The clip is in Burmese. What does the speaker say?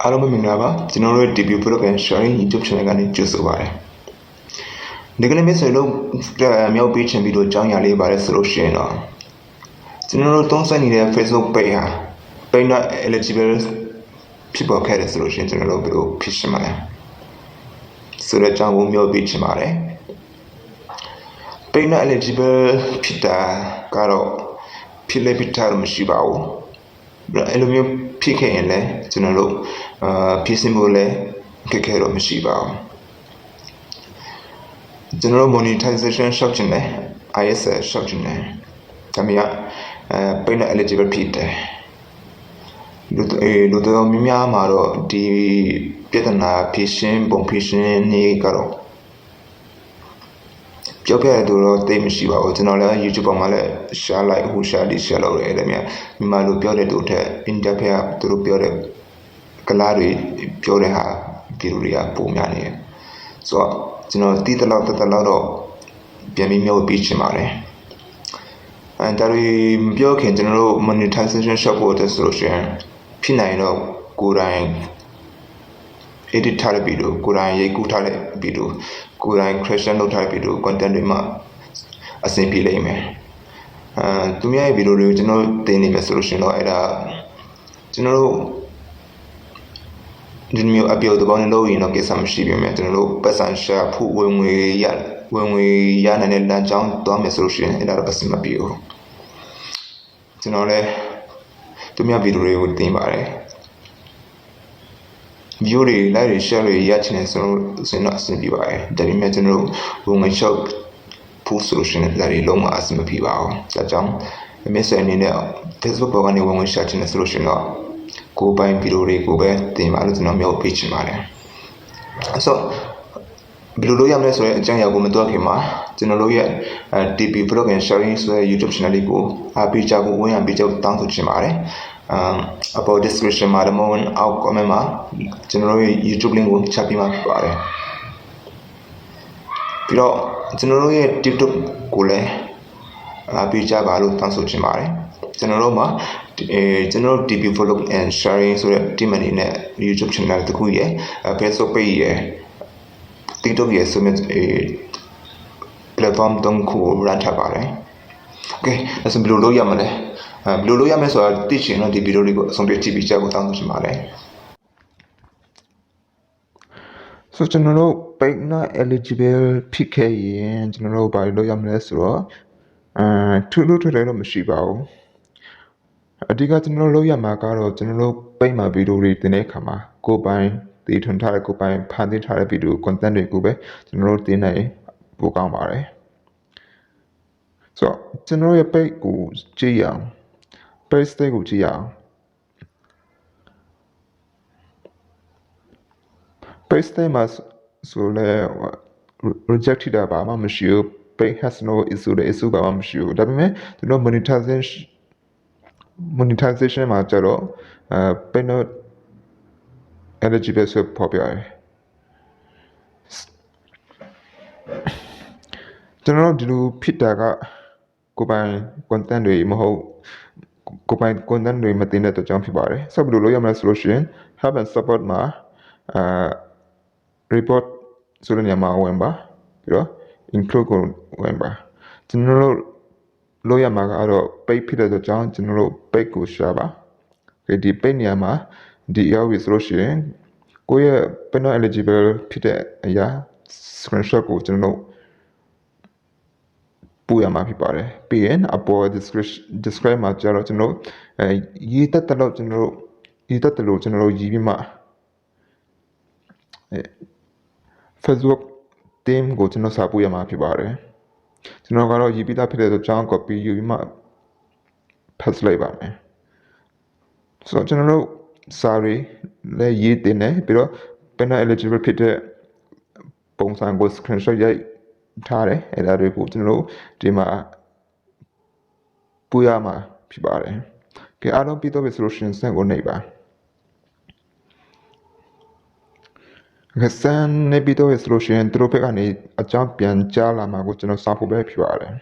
အားလုံးပဲမင်္ဂလာပါကျွန်တော်တို့ debut program sharing YouTube channel ကနေကြိုဆိုပါရစေဒီကနေ့မိတ်ဆွေတို့မြောက်ပေးချင်ပြီးတော့ကြောင်းရလေးပါတယ်ဆိုလို့ရှိရင်တော့ကျွန်တော်တို့သုံးစွဲနေတဲ့ Facebook page ဟာ page not eligible ဖြစ်ပေါ်ခဲ့တယ်ဆိုလို့ရှိရင်ကျွန်တော်တို့ဘယ်လိုဖြစ်ရှင်းမလဲဆိုတဲ့အကြောင်းကိုမြောက်ပေးချင်ပါတယ် page not eligible ဖြစ်တာကတော့ဖြစ်လေဖြစ်တာမရှိပါဘူးအဲ့လိုမျိုးဖြစ်ခဲ့ရင်လည်းကျွန်တော်တို့ဖြစ်စဉ်မျိုးလည်းခက်တော့မရှိပါဘူးကျွန်တော်တို့ monetization ရှောက်ချင်တယ် ISS ရှောက်ချင်တယ်ဒါပေမဲ့page not eligible ဖြစ်တယ်လူတော်များမှာတော့ဒီပြဿနာဖြစ်ရှင်ပုံဖြစ်ရှင်နေကတော့ပြောပြရတော့တိတ်မရှိပါဘူးကျွန်တော်လည်း YouTube ပေါ်မှာလည်း share like ဟို share ဒီ share လုပ်ရတယ်အဲ့ဒါမြန်မာလိုပြောတဲ့တူထက် interpret သူတို့ပြောတဲ့ကလားတွေပြောတဲ့ဟာဗီဒီယိုတွေကပုံများနေတယ်ဆိုတော့ကျွန်တော်တီးတလောက်တော့ပြန်ပြီးမျိုးပြီးချင်ပါတယ်အဲဒါတွေမပြောခင်ကျွန်တော်တို့ monetization shop ဖို့တဲ့ဆိုလို့ရှိရင်ဖြစ်နိုင်တော့ကိုယ်တိုင် edit ထားတဲ့ဗီဒီယိုကိုယ်တိုင်ရိုက်ကူးထားတဲ့ဗီဒီယိုကိုယ်တိုင် creation လုပ်ထားတဲ့ဗီဒီယို content တွေမှာအဆင်ပြေလိမ့်မယ်သူများရဲ့ဗီဒီယိုတွေကိုကျွန်တော်တင်နေမယ်ဆိုလို့ရှိရင်တော့အဲ့ဒါကျွန်တော်တို့ဒီမျိုးအပြောတပေါင်းနဲ့လုပ်ရင်တော့ကိစ္စမရှိပြီမယ်ကျွန်တော်တို့ပတ်စံရှာဖို့ဝင်ငွေရနိုင်တဲ့လမ်းကြောင်းသွားမယ်ဆိုလို့ရှိရင်အဲ့ဒါတော့အဆင်မပြေဘူးကျွန်တော်လည်းသူများဗီဒီယိုတွေကိုတင်ပါတယ်view တွေ like တွေ share တွေရချင်တယ်ဆိုတော့အဆင်ပြေပါတယ်ဒါပေမဲ့ကျွန်တော်တို့ဝင်ငွေရှောက်ဖို့ဆိုလို့ရှိရင်ဒါတွေလုံးဝအဆင်မပြေပါဘူးဒါကြောင့်မိတ်ဆွေအနေနဲ့ Facebook ပေါ်ကနေဝင်ငွေရှာချင်တယ်ဆိုလို့ရှိရင်တော့ကိုယ်ပိုင်ဗီဒီယိုတွေကိုပဲတင်ပါလို့ကျွန်တော်မျိုးပေးချင်ပါတယ်ဆိုဘယ်လိုလုပ်ရမလဲဆိုတဲ့အကြောင်းအရာကိုမတွေ့ခင်မှာကျွန်တော်တို့ရဲ့ TP Vlog and Sharing ဆိုတဲ့ YouTube channel လေးကိုအားပေးကြဖို့ဝင်ရပေးကြဖို့တောင်းဆိုချင်ပါတယ်about description မှာတော့အောက် comment မှာကျွန်တော်တို့ရဲ့ YouTube link ကိုချပေးမှာဖြစ်ပါတယ်ပြီးတော့ကျွန်တော်တို့ရဲ့ TikTok ကိုလည်းအားပေးကြပါလို့တောင်းဆိုချင်ပါတယ်ကျွန်တော်တို့မှာကျွန်တော်တို့ TP Vlog and Sharing ဆိုတဲ့ team အနေနဲ့ YouTube channel တစ်ခုရယ် Facebook page ရယ် TikTok ရယ်ဆိုတဲ့ platform တုံးခုရန်ထားပါတယ် Okay အဲ့ဆိုဘယ်လိုလုပ်ရမလဲဘယ်လိုလုပ်ရမလဲဆိုတာသိချင်တော့ဒီဗီဒီယိုလေးကိုအဆုံးထိကြည့်ပြီးကြဖို့တောင်းဆိုချင်ပါတယ်ဆိုကျွန်တော်တို့ page not eligible ဖြစ်ခဲ့ရင်ကျွန်တော်တို့ဘာလုပ်ရမလဲဆိုတော့ထူးတော့မရှိပါဘူးအဓိကကျွန်တော်တို့လုပ်ရမှာကတော့ကျွန်တော်တို့ page မှာဗီဒီယိုတွေတင်တဲ့အခါမှာကိုယ်ပိုင်တည်ထွင်ထားတဲ့ကိုယ်ပိုင်ဖန်တီးထားတဲ့ဗီဒီယို content တွေကိုပဲကျွန်တော်တို့တင်နိုင်ပိုကောင်းပါတယ်ဆိုတော့ကျွန်တော်ရဲ့ page ကိုကြည့်ရအောင်page ကိုကြည့်ရအောင် page မှာဆိုလဲ rejected တာပါမှမရှိဘူး page has no issue ပါမှမရှိဘူးဒါပေမဲ့ကျွန်တော် monetization မှာကျတော့page not eligible ဆိုပေါ်ပြရတယ်ကျွန်တော်ဒီလိုဖြစ်တာကကိုယ်ပိုင် content တွေမဟုတ်ကိုယ်ပိုင် content တွေမတင်တဲ့အတွက်ကြောင့်ဖြစ်ပါတယ်ဆိုတော့ဘယ်လိုလုပ်ရမလဲဆိုလို့ရှိရင် help and support မှာreport ဆိုတဲ့နေရာမှာဝင်ပါပြီးတော့ include ကိုဝင်ပါကျွန်တော်တို့လုပ်ရမှာကတော့ page ဖြစ်တဲ့အတွက်ကြောင့်ကျွန်တော်တို့ page ကို share ပါဒီ page နေရာမှာဒီရောက်ပြီဆိုလို့ရှိရင်ကိုယ့်ရဲ့ page not eligible ဖြစ်တဲ့အရာ screenshot ကိုကျွန်တော်တို့ပို့ရမှာဖြစ်ပါတယ်ပြီးရင်အပေါ် describe မှာကျတော့ကျွန်တော်ရေးတက်တယ်လို့ကျွန်တော်ရေးပြီးမှFacebook team ကိုကျွန်တော်စာပို့ရမှာဖြစ်ပါတယ်ကျွန်တော်ကတော့ရေးပြီးသားဖြစ်တဲ့အတွက်ကြောင့် copy ယူပြီးမှ paste လိုက်ပါမယ်ဆိုတော့ကျွန်တော်တို့စာတွေလည်းရေးတင်တယ်ပြီးတော့ page not eligible ဖြစ်တဲ့ပုံစံကို screenshot ရိုက်ထားတယ်အဲ့ဒါတွေကိုကျွန်တော်တို့ဒီမှာပို့ရမှာဖြစ်ပါတယ်ကဲအားလုံးပြီးတော့ပြီဆိုလို့ရှိရင်စံကိုနှိပ်ပါစံနေပြီးတော့ပြီဆိုလို့ရှိရင်သူတို့ဘက်ကနေအကြောင်းပြန်ကြားလာမှာကိုကျွန်တော်စာဖို့ပဲဖြစ်ပါတယ်